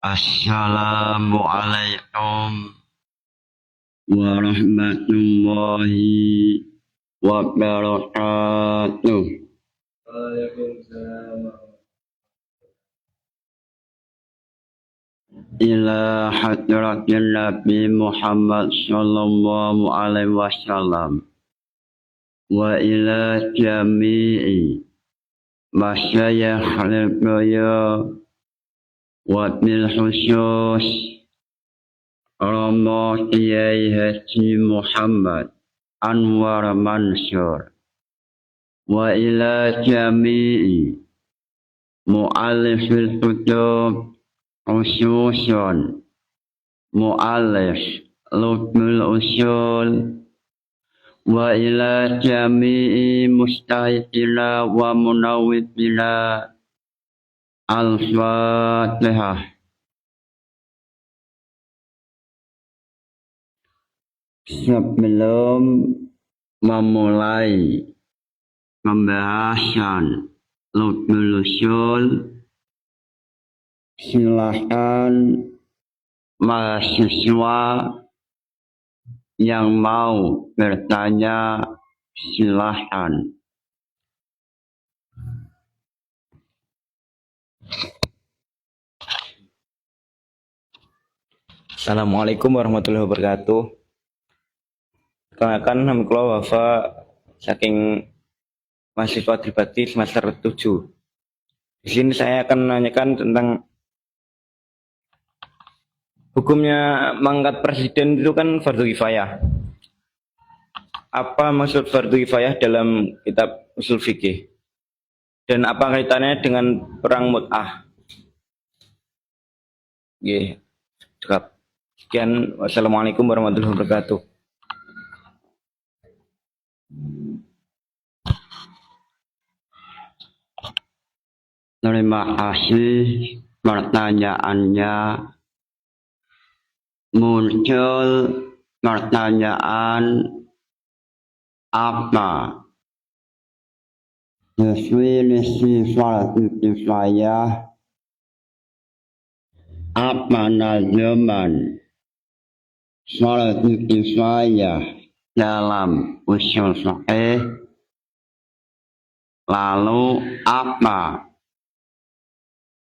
Assalamualaikum warahmatullahi wabarakatuh. Waalaikumsalam. Ila hadratin Nabi Muhammad sallallahu alaihi wasallam wa ila jami'i masyayikh al-qaya wa bil khusus Rama Kiai Haji Muhammad Anwar Mansur wa ila jami'i mu'allifil kutub khususun mu'allif Lubnul Usul wa ila jami'i mustahidina wa munawwidina Al-Fatihah. Sebelum memulai pembahasan Lubnul Usul, silakan mahasiswa yang mau bertanya, silakan. Assalamualaikum warahmatullahi wabarakatuh. Perkenalkan, nama kula Wafa saking mahasiswa Tribadi semester 7. Di sini saya akan menanyakan tentang hukumnya mengangkat presiden itu kan fardu kifayah. Apa maksud fardu kifayah dalam kitab usul fikih? Dan apa kaitannya dengan perang Mut'ah? Oke, cukup. Sekian, wassalamualaikum warahmatullahi wabarakatuh. Terima kasih pertanyaannya. Muncul pertanyaan apa definisi fardu kifayah, apa nazaman fardu kifayah dalam usul fikih, lalu apa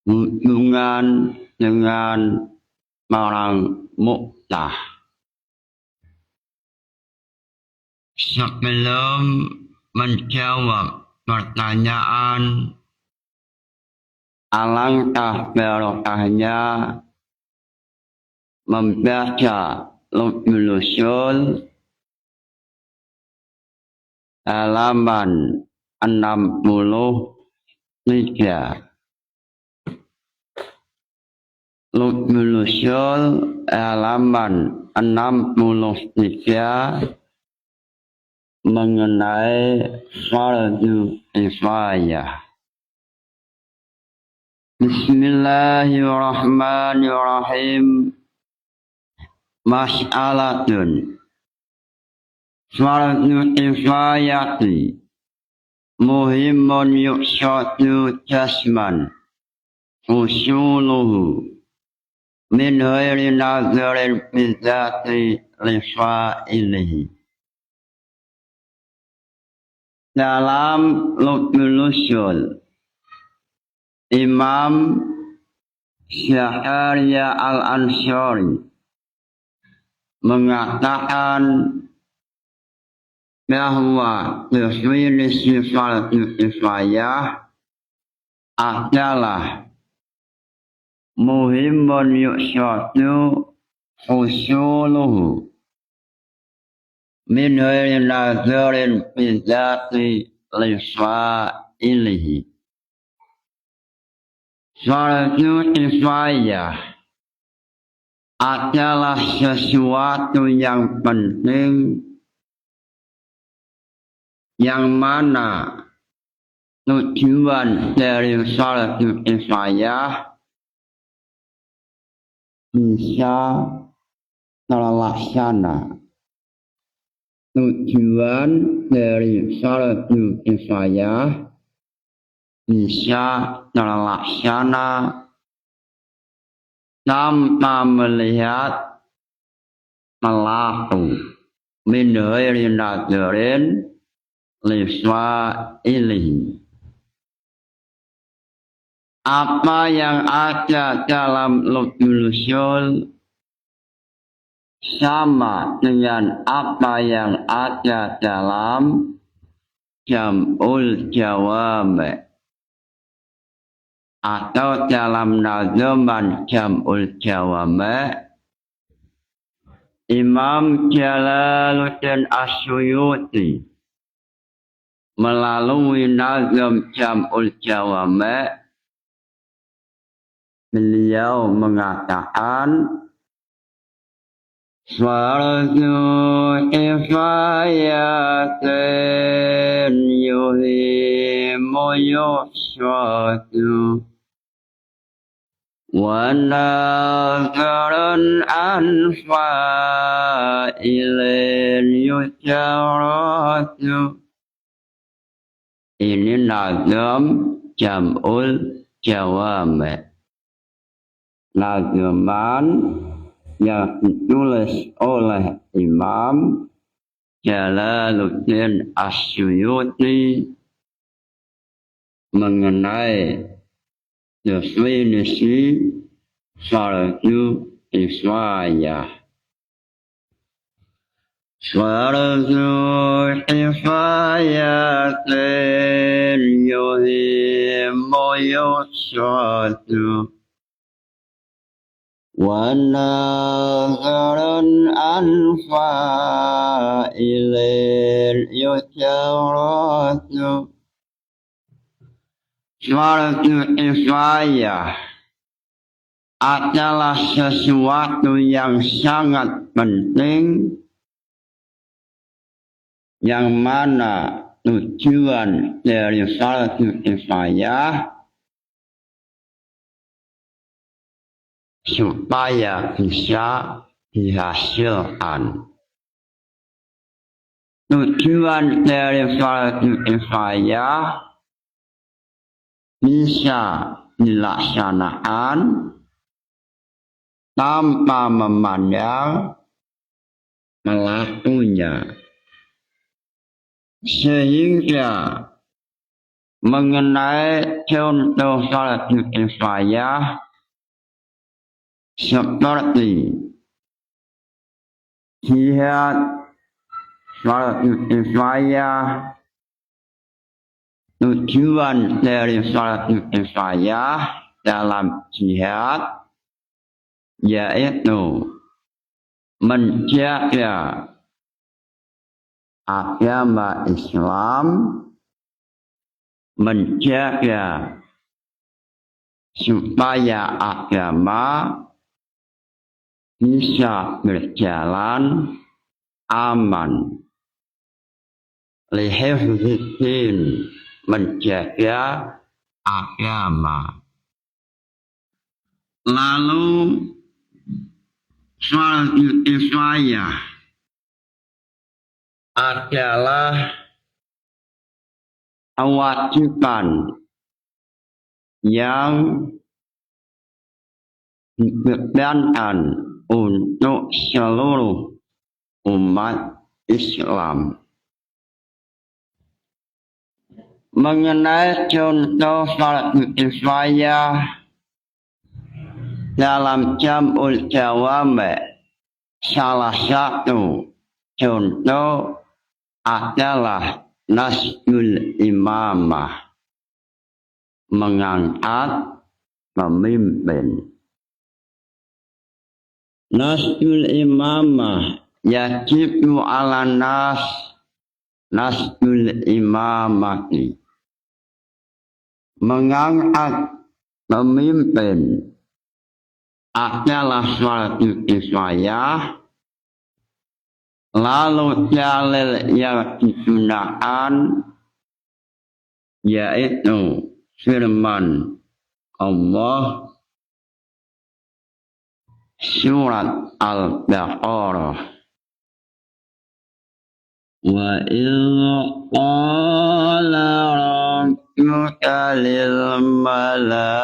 hubungan dengan perang Mu'tah. Sebelum menjawab pertanyaan, alangkah barokahnya membaca Lubnul Usul halaman 63. Lubnul Usul halaman 63 mengenai fardu kifayah. Bismillahirrahmanirrahim. Mas'alatun fardu kifayati muhimun yuqsadu jasman usuluhu min ghairi nazarin bizati lifa'ilihi. Dalam Lubnul Usul, Imam Syahariya Al-Ansari mengatakan bahwa definisi fardu kifayah adalah muhimun yuqsadu husuluhu min ghairi nazarin bizati lifa'ilihi. Fardu kifayah adalah sesuatu yang penting yang mana tujuan dari fardu kifayah bisa terlaksana. Tujuan dari fardu kifayah bisa terlaksana tanpa melihat pelaku min ghairi nadharin li fa'ilihi. Apa yang ada dalam lubul usul sama dengan apa yang ada dalam jam'ul jawami atau dalam nazaman jam'ul jawami. Imam Jalaluddin Asyuyuti melalui nazam jam'ul jawami, beliau mengatakan Fardu kifayatin yuhimu yusratu wa nazarun anfa'ilin yujaratu. Ini nazam jam'ul jawami, nazaman yang ditulis oleh Imam Jalaluddin Asyuyuti mengenai definisi fardu kifayah. Fardu kifayatin yuhimu yusratu wa nazarun anfa'ilin yujaratu. Fardu kifayah adalah sesuatu yang sangat penting, yang mana tujuan dari fardu kifayah supaya bisa dihasilkan. Tujuan dari fardu kifayah bisa dilaksanakan tanpa memandang pelakunya, sehingga mengenai contoh fardu kifayah seperti jihad fardu kifayah, tujuan dari fardu kifayah dalam jihad yaitu menjaga agama Islam, menjaga supaya agama bisa berjalan aman. Lihifziddin, menjaga agama. Lalu fardu kifayah adalah kewajiban yang dibebankan untuk seluruh umat Islam. Mengenai contoh fardu kifayah dalam jam'ul jawami, salah satu contoh adalah nasbul imamah, mengangkat pemimpin. Nasbul imamah yajibu ala nas nasbul imamati, mengangkat pemimpin adalah fardu kifayah. Lalu dalil yang digunakan yaitu firman Allah surat Al-Baqarah, wa idh qala rabbuka lil malaikati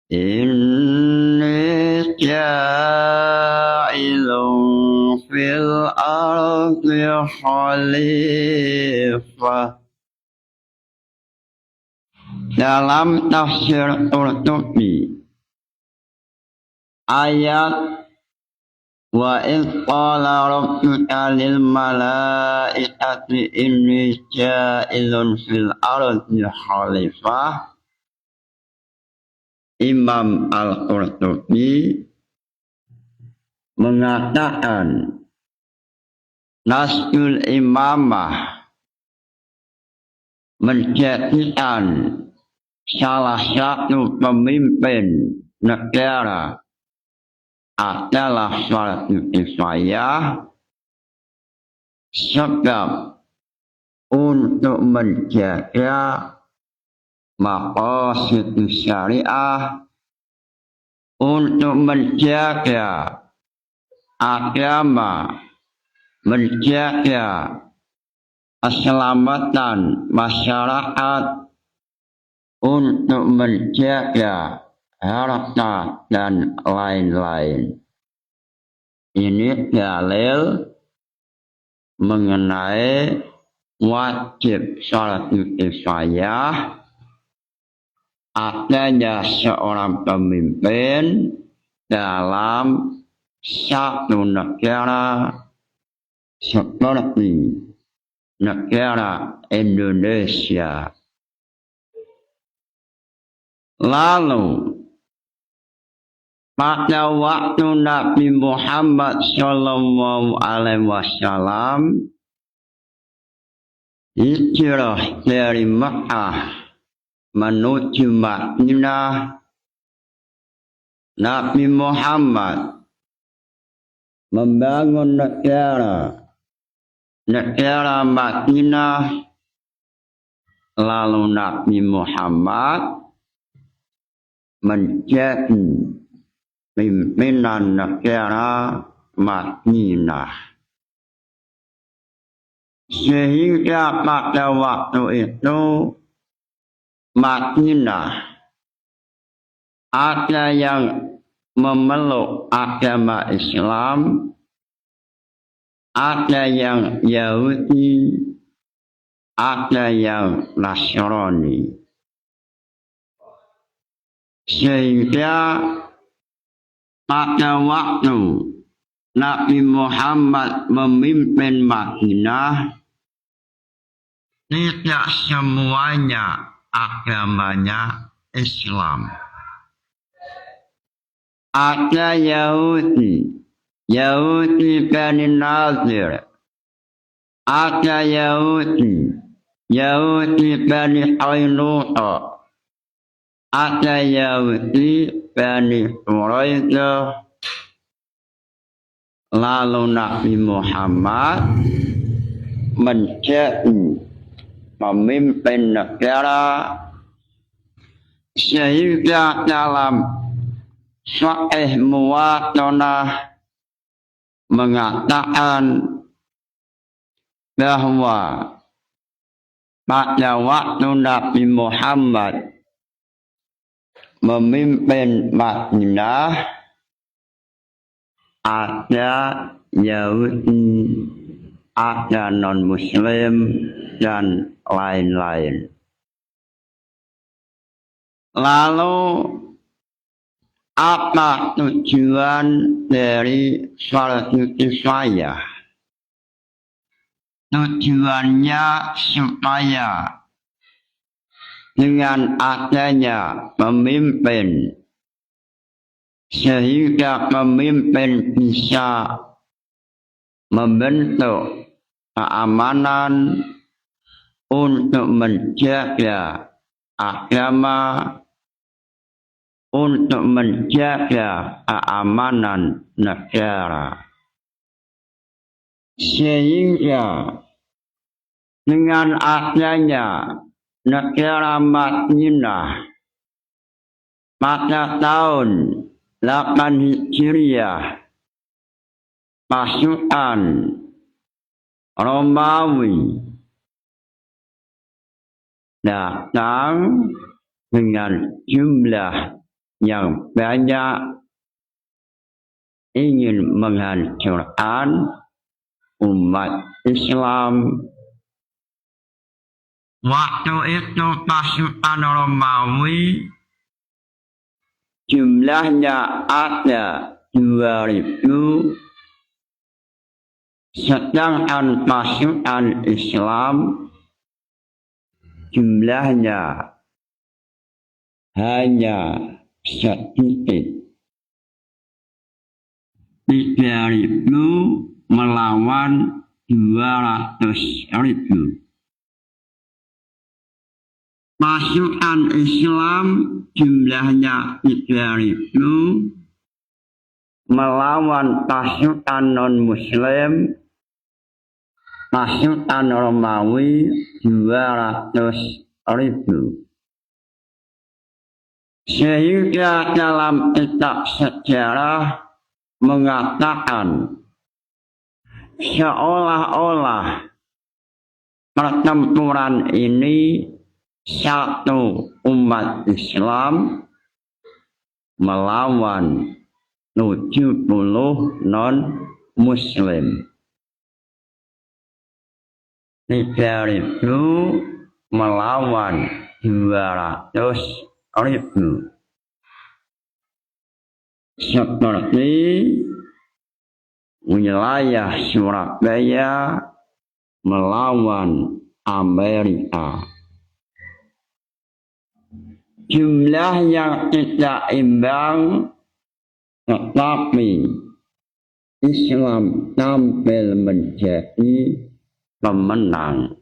إني جاعل في الأرض خليفة. Dalam tafsir Qurtubi ayat wa idh qala rabbuka lil malaikati inni ja'ilun fil ardi khalifah, Imam Al-Qurtubi mengatakan Nasul Imamah menjadikan salah satu pemimpin negara adalah suatu kifayah, sebab untuk menjaga maqasid syariah, untuk menjaga agama, menjaga keselamatan masyarakat, untuk menjaga harta dan lain-lain. Ini dalil mengenai wajib salat kifayah, adanya seorang pemimpin dalam satu negara seperti negara Indonesia. Lalu pada waktu Nabi Muhammad Shallallahu Alaihi Wasallam hijrah dari Mekah menuju Madinah, Nabi Muhammad membangun negara Madinah. Lalu Nabi Muhammad menjadi pimpinan negara Madinah, sehingga pada waktu itu Madinah ada yang memeluk agama Islam, ada yang Yahudi, ada yang Nasrani. Sehingga pada waktu Nabi Muhammad memimpin Madinah, tidak semuanya agamanya Islam. Ada Yahudi Bani Nazir, ada Yahudi Bani Qainuqa, ada Yahudi Bani Quraidah. Lalu Nabi Muhammad menjadi pemimpin negara, sehingga dalam Sahih Muwatanah mengatakan bahwa pada waktu Nabi Muhammad memimpin Madinah, ada Yahudi, ada non-Muslim, dan lain-lain. Lalu apa tujuan dari salat kifayah? Tujuannya supaya dengan adanya pemimpin, sehingga pemimpin bisa membentuk keamanan untuk menjaga agama, untuk menjaga keamanan negara. Sehingga dengan adanya negara Madinah pada tahun 8 Hijriah, pasukan Romawi datang dengan jumlah yang banyak ingin menghancurkan umat Islam. Waktu itu pasukan Romawi jumlahnya ada 2.000, sedangkan pasukan Islam jumlahnya hanya sedikit. 3.000 melawan 200.000. Pasukan Islam jumlahnya 3.000 melawan pasukan non-Muslim, pasukan Romawi 200.000. Sehingga dalam kitab sejarah mengatakan seolah-olah pertempuran ini satu umat Islam melawan 70 non-Muslim. 3.000 melawan 200.000. Seperti wilayah Surabaya melawan Amerika. Jumlah yang tidak imbang, tetapi Islam tampil menjadi pemenang.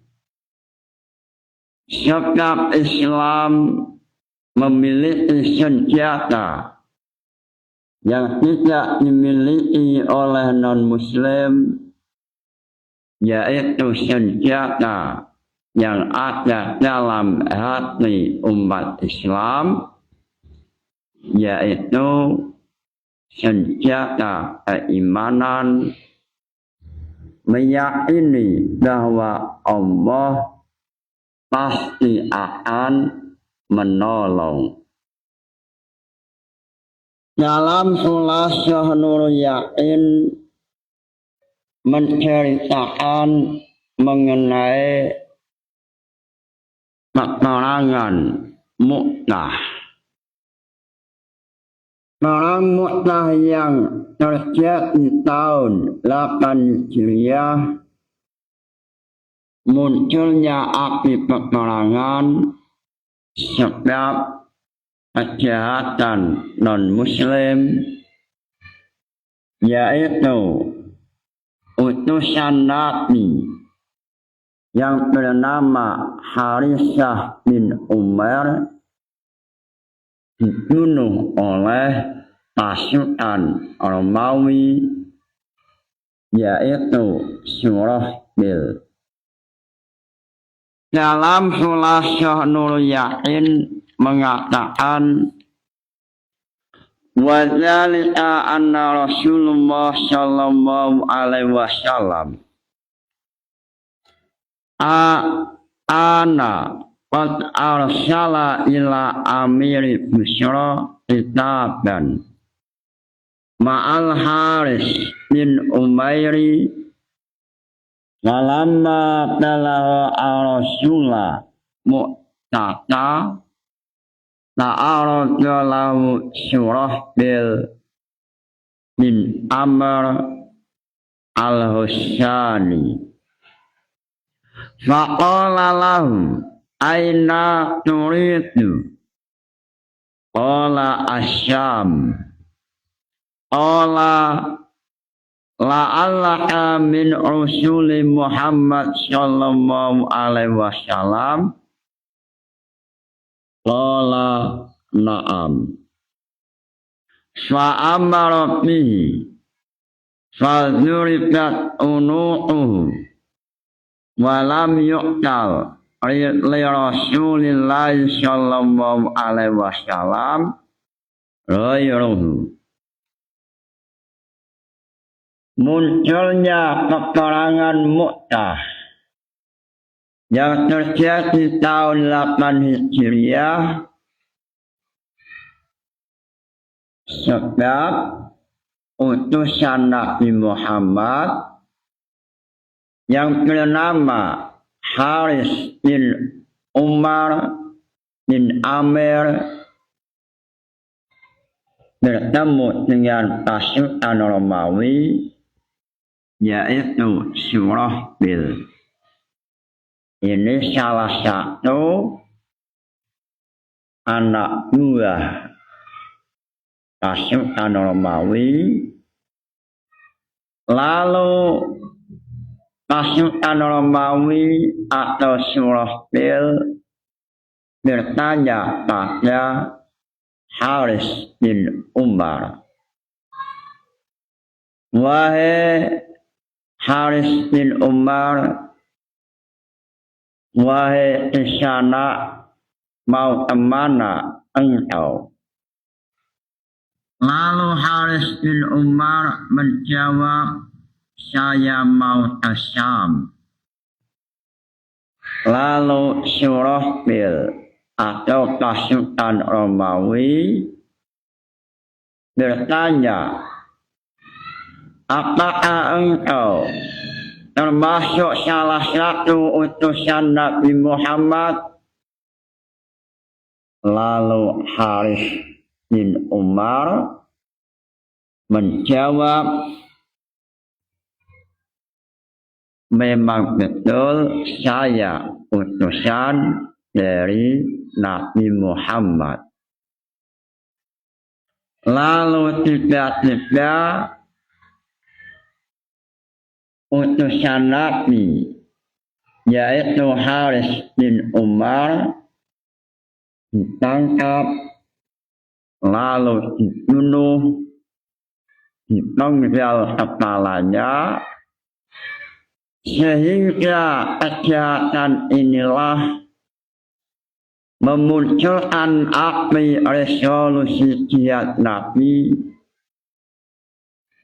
Sebab Islam memiliki senjata yang tidak dimiliki oleh non-Muslim, yaitu senjata yang ada dalam hati umat Islam, yaitu senjata keimanan, meyakini bahwa Allah pasti akan menolong. Dalam Khulasah Nurul Yakin menceritakan mengenai peperangan Mu'tah. Perang Mu'tah yang terjadi tahun 8 Hijriah munculnya api peperangan sebab kejahatan non-Muslim, yaitu utusan Nabi yang bernama Harisah bin Umar dibunuh oleh pasukan Romawi, yaitu Surahbil. Dalam Khulasah Nurul Yakin mengatakan, wa dzalika anna Rasulullah sallallahu alaihi wasallam ana qad arsala ila amiri Busra kitaban ma'al Haris bin Umairi walamma talagha Rasulullah Mu'tata ta'arada lahu Surahbil bin Amr al-Hussani faqala lahu aina turidu qala asyam qala la'allaka min Rasuli Muhammad sallallahu alaihi wasallam qala na'am fa'amara bihi fadhuribat unuquhu walam yuqtal li Rasulillahi sallallahu alaihi wasallam ghairuhu. Munculnya peperangan Mu'tah yang terjadi tahun 8 Hijriah sebab utusan Nabi Muhammad yang bernama Haris bin Umar bin Amir bertemu dengan pasukan Romawi yaitu Surahbil. Ini salah satu anak buah pasukan Romawi. Lalu pasukan Romawi atau Surahbil bertanya pada Haris bin Umar, "Wahai Haris bin Umar, wahai kisana, mau kemana engkau?" Lalu Haris bin Umar menjawab, "Saya mau ke Syam." Lalu Surahbil atau pasukan Romawi bertanya, "Apakah engkau termasuk salah satu utusan Nabi Muhammad?" Lalu Haris bin Umar menjawab, "Memang betul saya utusan dari Nabi Muhammad." Lalu tiba-tiba utusan Nabi yaitu Haris bin Umar ditangkap, lalu dibunuh, dipenggal kepalanya, sehingga kejahatan inilah memunculkan api resolusi jihad Nabi.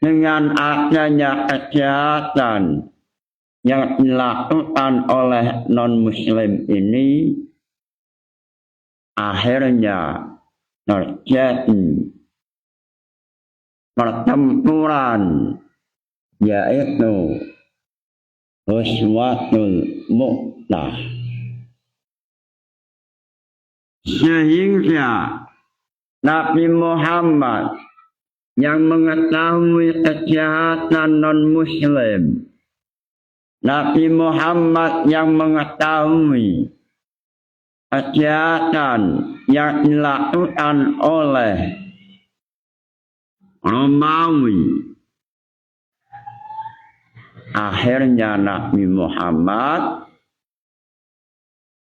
Dengan adanya kejahatan yang dilakukan oleh non-muslim ini, akhirnya terjadi pertempuran yaitu Ghazwatul Mu'tah. Sehingga Nabi Muhammad yang mengetahui kejahatan non-muslim, Nabi Muhammad yang mengetahui kejahatan yang dilakukan oleh Romawi, akhirnya Nabi Muhammad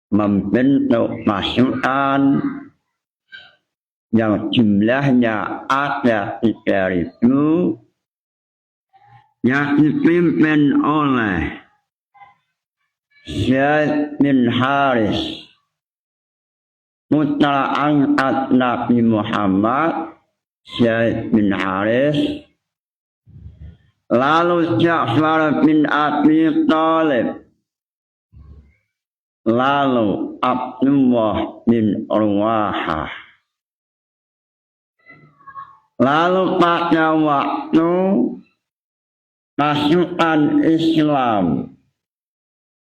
membentuk pasukan yang jumlahnya ada 3.000 yang dipimpin oleh Zaid bin Haris, putra angkat Nabi Muhammad, Zaid bin Haris. Lalu Ja'far bin Abi Thalib, lalu Abdullah bin Urwahah. Lalu pada waktu pasukan Islam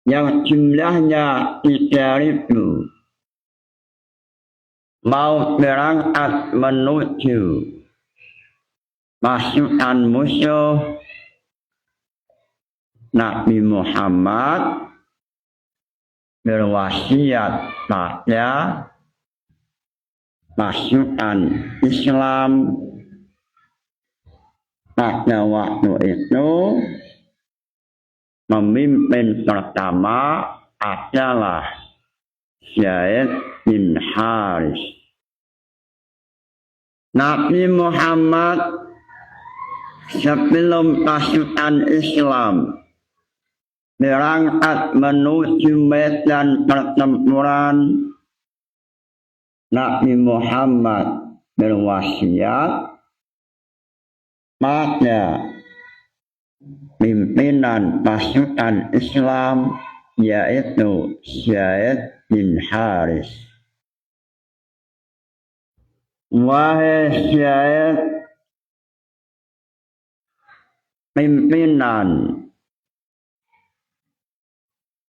yang jumlahnya 3.000 mau berangkat menuju pasukan musuh, Nabi Muhammad berwasiat pada pasukan Islam pada waktu itu. Pemimpin pertama adalah Zaid bin Haris. Nabi Muhammad sebelum pasukan Islam berangkat menuju medan pertempuran, Nabi Muhammad berwasiat pada pimpinan pasukan Islam yaitu Zaid bin Haris. Wahai Zaid, pimpinan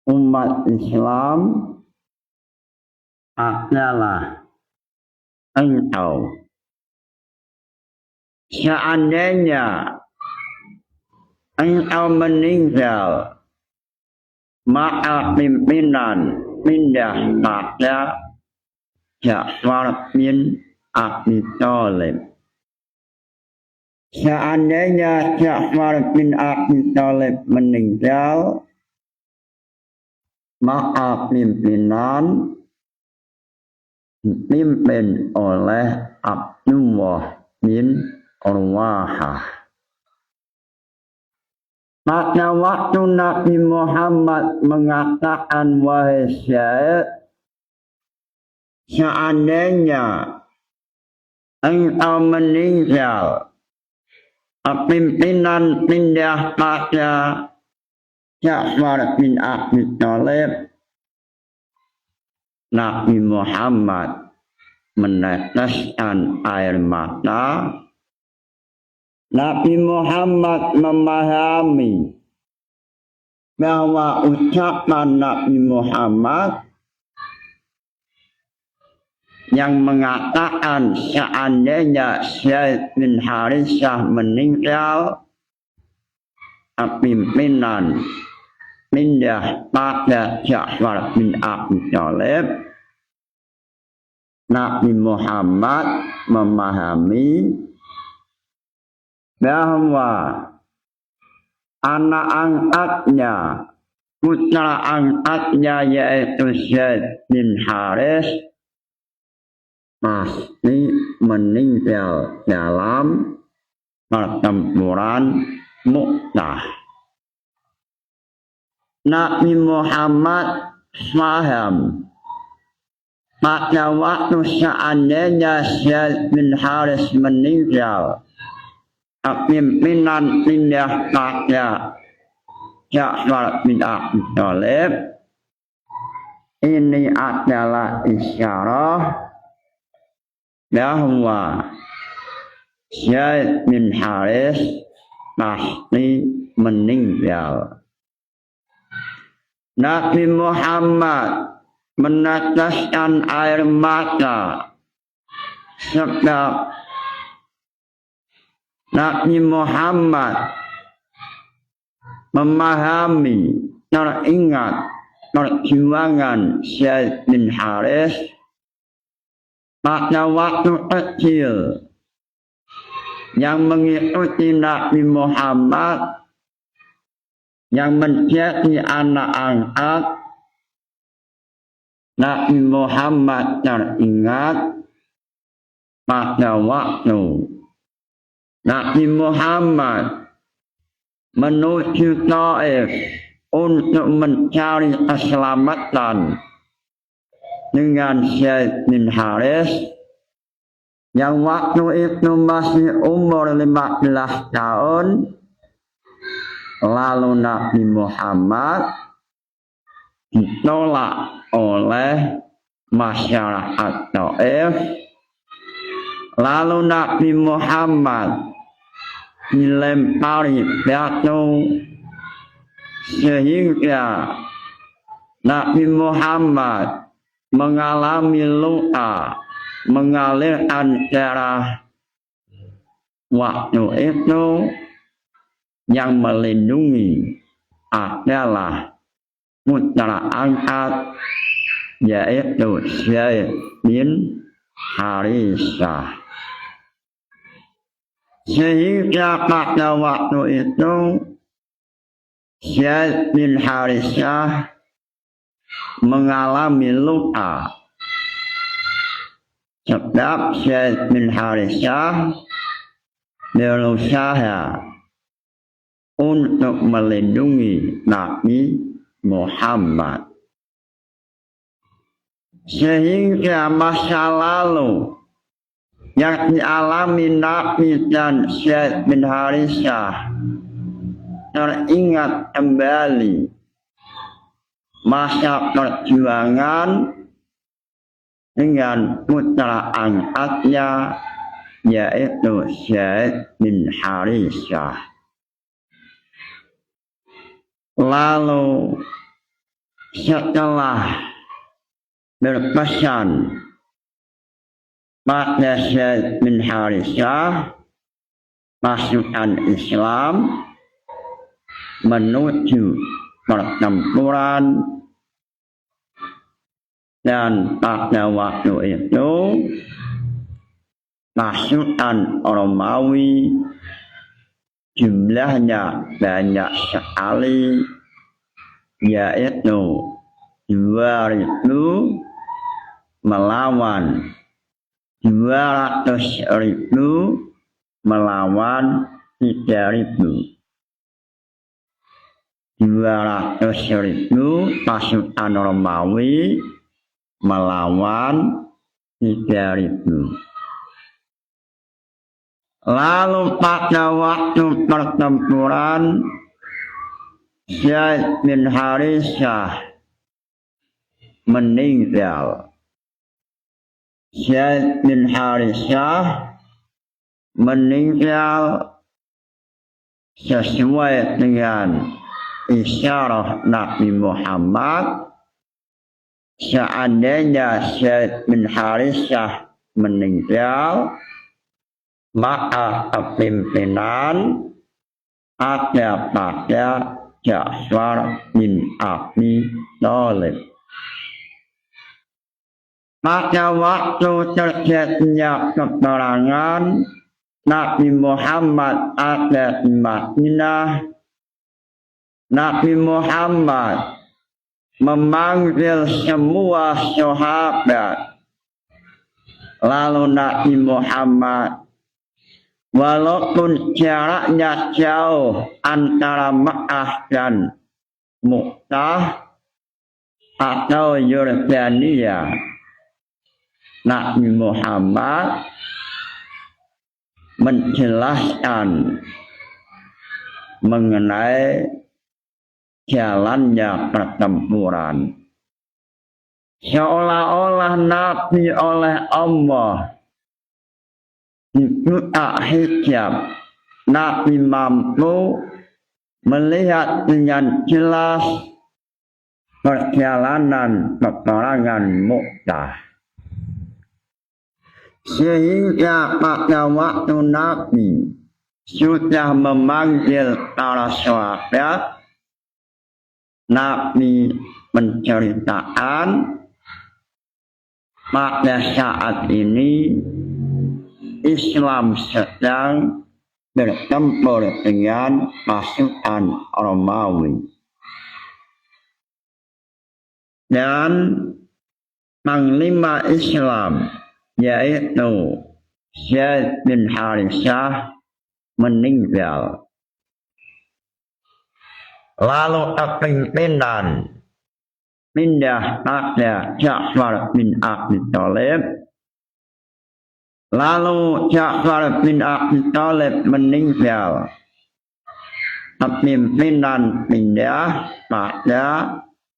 umat Islam adalah engkau. Seandainya engkau meninggal, maka pimpinan pindah pada Ja'far bin Abi Thalib. Seandainya Ja'far bin Abi Thalib meninggal, maka pimpinan dipimpin oleh Abdullah bin Urwahah. Pada waktu Nabi Muhammad mengatakan, wahai Zaid, seandainya engkau meninggal, pimpinan pindah pada Ja'far bin Abi Thalib, Nabi Muhammad meneteskan air mata. Nabi Muhammad memahami bahwa ucapan Nabi Muhammad yang mengatakan seandainya Zaid bin Harithah meninggal, pimpinan pindah pada Ja'far bin Abi Thalib, Nabi Muhammad memahami bahwa anak angkatnya, putra angkatnya yaitu Zaid bin Harith pasti meninggal dalam pertempuran Mu'tah. Nabi Muhammad paham pada waktu seandainya Zaid bin Harith meninggal, pimpinan pindah pada Ja'far bin Abi Thalib, ini adalah isyarat bahwa Zaid bin Harith pasti meninggal. Nabi Muhammad meneteskan air mata sebab Nabi Muhammad memahami, teringat perjuangan Zaid bin Harith pada waktu kecil yang mengikuti Nabi Muhammad, yang menjadi anak angkat. Nabi Muhammad teringat pada waktu Nabi Muhammad menuju Taif untuk mencari keselamatan dengan Zaid bin Harith yang waktu itu masih umur 15 tahun. Lalu Nabi Muhammad ditolak oleh masyarakat Taif. Lalu Nabi Muhammad dilempari batu sehingga Nabi Muhammad mengalami luka, mengalirkan darah. Waktu itu yang melindungi adalah putra angkat yaitu Zaid bin Harithah. Sehingga pada waktu itu Zaid bin Harithah mengalami luka sebab Zaid bin Harithah berusaha untuk melindungi Nabi Muhammad, sehingga masa lalu yang dialami Nabi dan Zaid bin Harithah teringat kembali masa perjuangan dengan putra angkatnya yaitu Zaid bin Harithah. Lalu setelah berpesan pada Zaid bin Harithah pasukan Islam menuju pertempuran, dan pada waktu itu pasukan Romawi jumlahnya banyak sekali, yaitu 2.000 melawan 200.000 melawan 3.000. 200.000 pasukan Romawi melawan 3.000. Lalu pada waktu pertempuran Zaid bin Harithah meninggal. Zaid bin Harithah meninggal sesuai dengan isyarah Nabi Muhammad. Seandainya Zaid bin Harithah meninggal, maka kepimpinan ada pada Ja'far bin Abi Thalib. Pada waktu terjadinya peperangan, Nabi Muhammad ada di Madinah. Nabi Muhammad memanggil semua sahabat. Lalu Nabi Muhammad, walaupun jaraknya jauh antara Mekah dan Mu'tah atau Yordania, Nabi Muhammad menjelaskan mengenai jalannya pertempuran. Seolah-olah Nabi oleh Allah dibuka hijab, Nabi mampu melihat dengan jelas perjalanan peperangan Mu'tah. Sehingga pada waktu Nabi sudah memanggil para sahabat, Nabi menceritakan pada saat ini Islam sedang bertempur dengan pasukan Romawi. Dan panglima Islam yaitu Zaid bin Harithah meninggal. Lalu kepimpinan pindah pada Ja'far bin Abi Thalib. Lalu Ja'far bin Abi Thalib meninggal. Kepimpinan pindah pada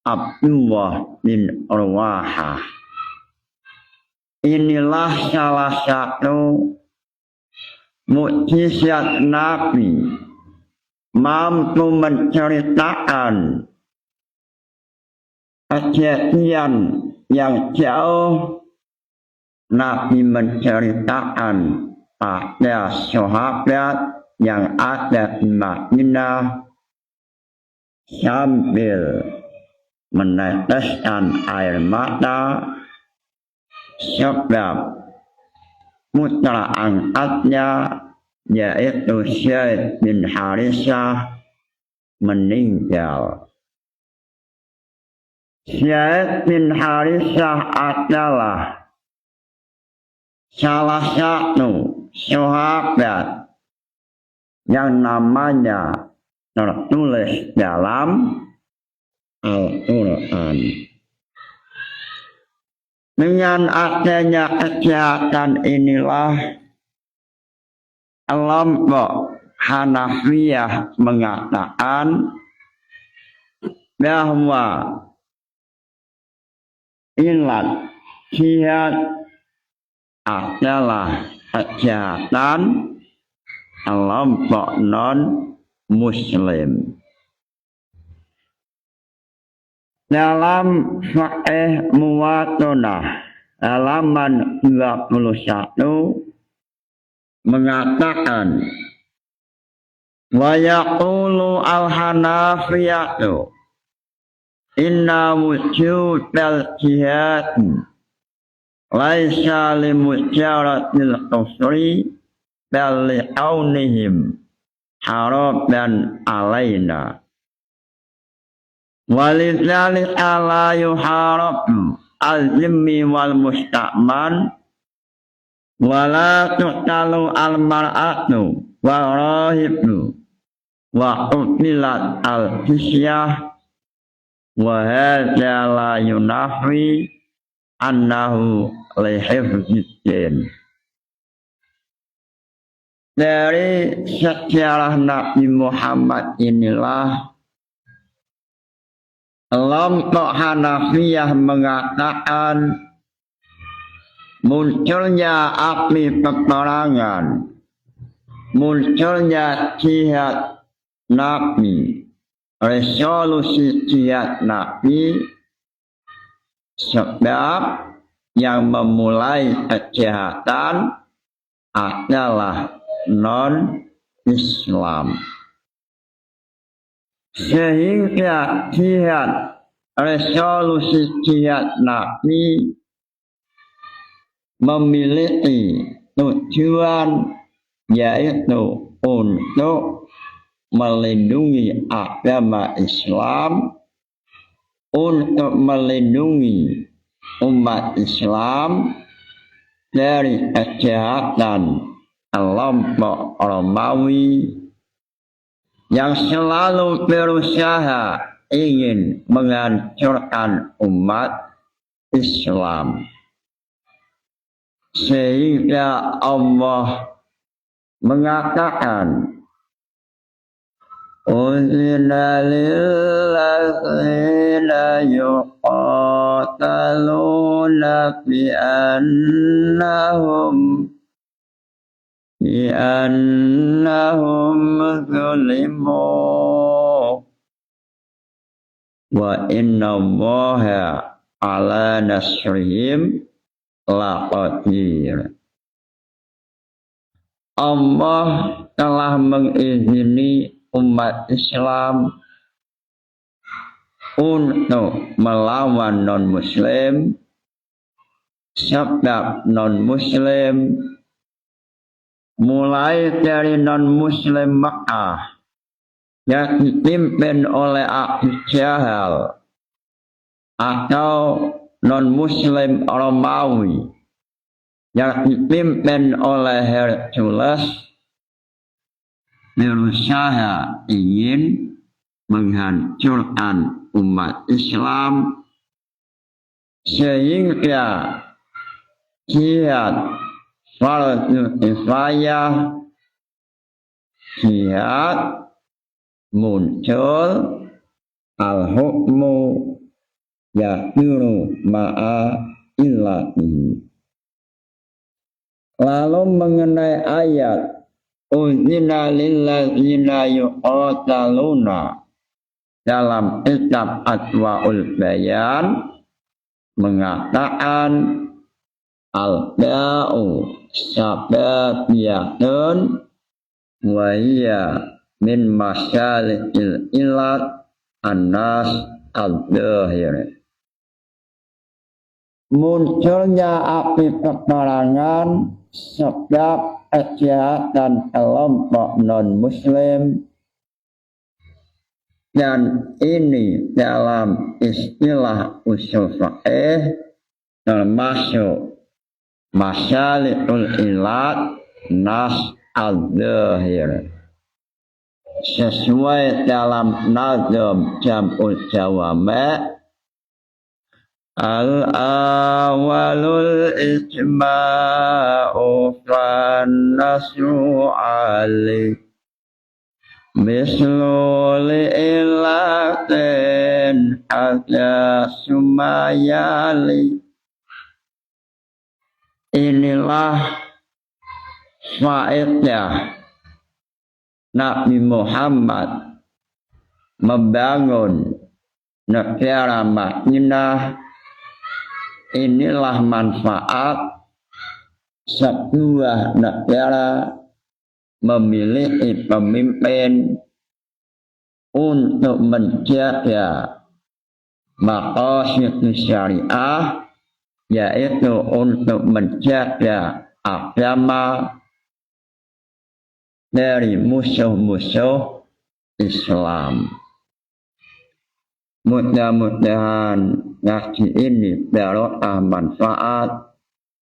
Abdullah bin Urwahah. Inilah salah satu mukjizat Nabi, mampu menceritakan kejadian yang jauh. Nabi menceritakan pada sahabat yang ada di Madinah sambil meneteskan air mata, sebab putra angkatnya yaitu Zaid bin Harithah meninggal. Zaid bin Harithah adalah salah satu sahabat yang namanya tertulis dalam Al-Quran. Dengan adanya kejahatan inilah kelompok Hanafiyah mengatakan bahwa ilat jihad adalah kejahatan kelompok non-muslim. Dalam Sahih Muwatonah halaman 21 mengatakan wa yaqulu al-hanafiyatu inna wujudal jihad laisa li mujaratil kufri bal li kaunihim haraban alaina walidzalika la yuharabu al-zimmi wal musta'man wala tuqtalu al-mar'atu wa rahibnu wa utilat al-fisyah wa hadza la yunafi annahu lihifziddin. Dari sejarah Nabi Muhammad inilah kelompok Hanafiyah mengatakan munculnya api peperangan, munculnya jihad Nabi, resolusi jihad Nabi, sebab yang memulai kejahatan adalah non-Islam. Sehingga jihad, resolusi jihad Nabi memiliki tujuan yaitu untuk melindungi agama Islam, untuk melindungi umat Islam dari kejahatan kelompok Romawi yang selalu berusaha ingin menghancurkan umat Islam. Sehingga Allah mengatakan Uzina lillazina yuqataluna bi'annahum zulimu wa inna Allaha ala nasrihim laqadir. Allah telah mengizini umat Islam untuk melawan non-muslim, sebab non-muslim mulai dari non-muslim Makkah yang dipimpin oleh Abu Jahal atau non-muslim Romawi yang dipimpin oleh Hercules berusaha ingin menghancurkan umat Islam, sehingga jihad fardhu kifayah, jihad muncul, al-hukmu yakiru ma'a illati. Lalu mengenai ayat Uzina lillazina yuqataluna dalam kitab Adwaul Bayan mengatakan al-ba'u sababiyatun wa hiya min masyalikil ilat annas al-zahir. Munculnya api peperangan sebab kejahatan kelompok non-muslim, dan ini dalam istilah usul fiqh termasuk masyalikul ilat nas al-zahir, sesuai dalam nazam jam'ul jawame al-awalul ijma'u fan nasru alik mislu li ilatin hadza sumayali. Inilah faedah Nabi Muhammad membangun negara Madinah. Inilah manfaat sebuah negara memiliki pemimpin untuk menjaga maqasid syariah, yaitu untuk menjaga agama dari musuh-musuh Islam. Mudah-mudahan ngaji ini barokah manfaat.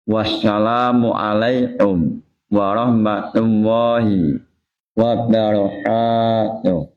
Wassalamualaikum warahmatullahi wabarakatuh.